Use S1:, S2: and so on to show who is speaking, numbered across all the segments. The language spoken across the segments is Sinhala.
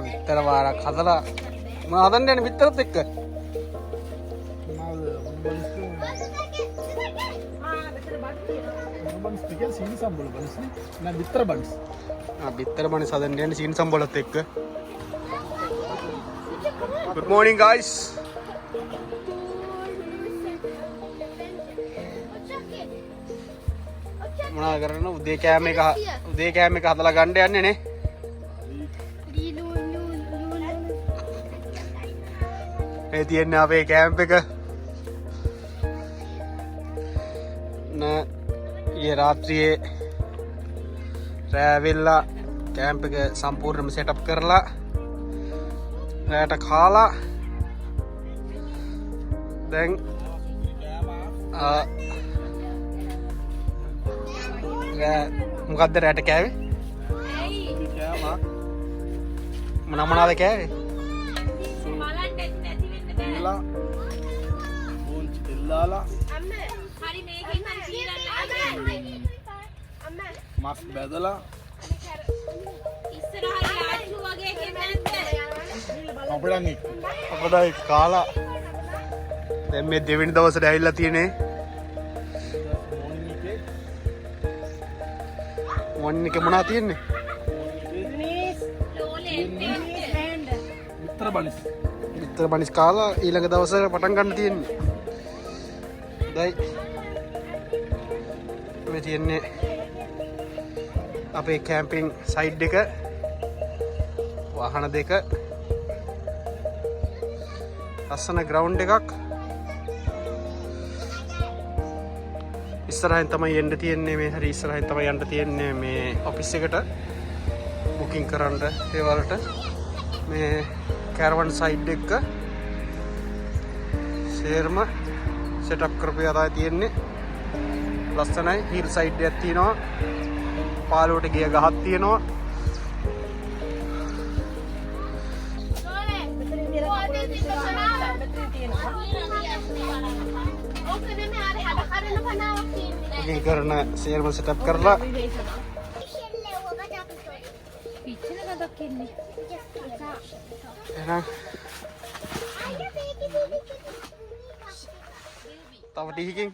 S1: විතර වාරක් හදලා මම හදන්න යන්නේ විතරත් එක්ක. bitter බනිස් හදන්න යන්නේ සීනි සම්බෝලත් එක්ක. Good morning guys. මොනවා කරන්නේ උදේ කෑම එක හදලා ගන්න යන්නේ නේ. මේ තියන්නේ අපේ කැම්ප් එක. ඊයේ රාත්‍රියේ රැවෙලා කැම්ප් එක සම්පූර්ණයෙන්ම සෙටප් කරලා රැට කාලා දැන් මොකද්ද රැට කෑවේ? මොනවාද කෑවේ? මස් බැදලා අපිට කාලා දැන් මේ දෙවෙනි දවසට ඇවිල්ලා තියෙන්නේ. මොන්නේ එක මොනවා තියෙන්නේ? විතර බනිස් කාලා ඊළඟ දවසේ පටන් ගන්න තියෙන්නේ. දැන් මේ තියෙන්නේ අපේ කැම්පින් සයිඩ් එක, වාහන දෙක, ලස්සන ග්‍රවුන්ඩ් එකක්. ඉස්සරහින් තමයි යන්න තියෙන්නේ, මේ හරි ඉස්සරහින් තමයි යන්න තියෙන්නේ මේ ඔෆිස් එකට බුකින් කරන්න ඒ වලට. මේ කැරවන් සයිඩ් එක සේරම සෙටප් කරපියා තමයි තියෙන්නේ. ලස්සනයි. හීල් සයිඩ් එකක් තියෙනවා. පාළුවට ගිය ගහක් තියෙනවා. ඉතින් කරන සේරම සෙටප් කරලා එහෙනම් තව ටිකකින්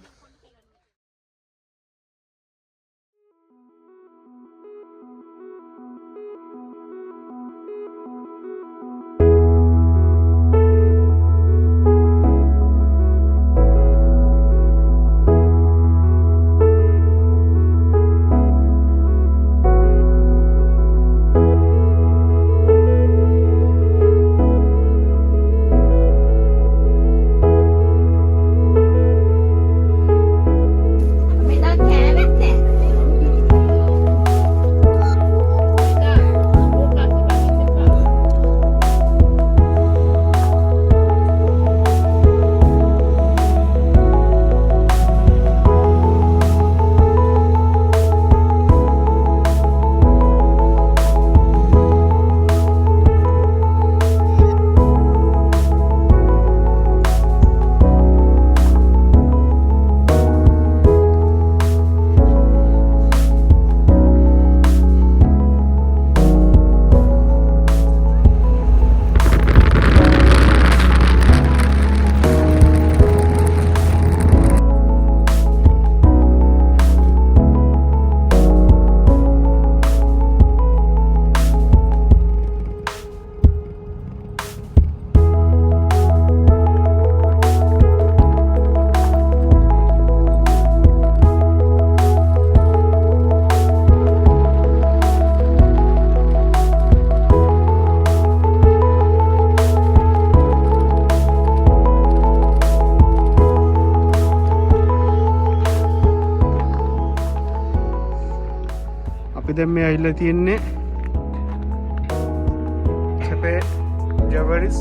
S1: දැන් මේ ඇවිල්ලා තියෙන්නේ කැපේ ජවරිස්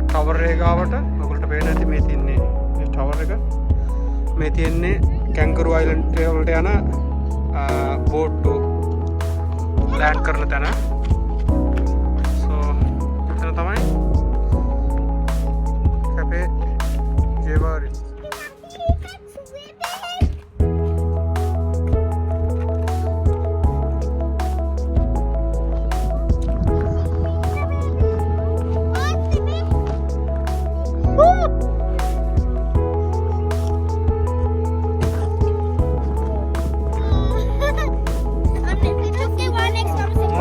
S1: ටවර් එක ගාවට. ඔයගොල්ලන්ට පේන්නේ නැති මේ තියන්නේ මේ ටවර් එක. මේ තියන්නේ කැන්ගරු අයිලන්ඩ් වලට යන බෝට් ලෑන්ඩ් කරන තැන. සෝ එතන තමයි කැපේ ජවරිස්.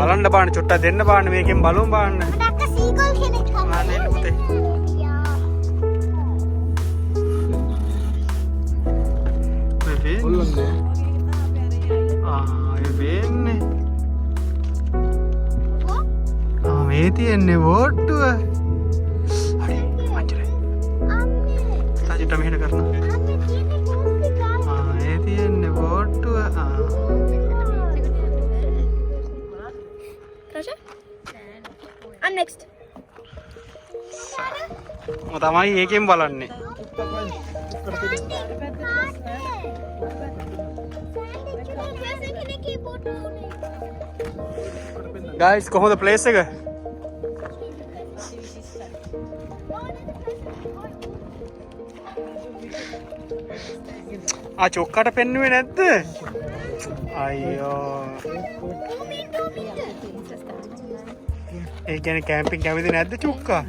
S1: බලන්න බාන්න චුට්ටක් දෙන්න බාන්න මේකෙන් බලමු බාන්න.
S2: මට අක්ක සීගල් කෙනෙක් හම්බුනේ.
S1: අනේ පුතේ. මේ
S3: ඔල්ලන්නේ.
S1: ඒ වෙන්නේ. මේ තියෙන්නේ බෝට්ටුව. හරි මංජරේ.
S2: අම්මේ.
S1: තාජිට මෙහෙට කරනවා.
S2: අම්මේ තියෙන්නේ කෝස්ටි කායි.
S1: ඒ තියෙන්නේ බෝට්ටුව.
S2: next.
S1: මම තමයි ඒකෙන් බලන්නේ. ගයිස් කොහොමද ප්ලේස් එක? චොක්කට පෙන්නුවේ නැද්ද? අයියෝ. ඒ කියන්නේ කැම්පින් කැමති නැද්ද චොක්කා?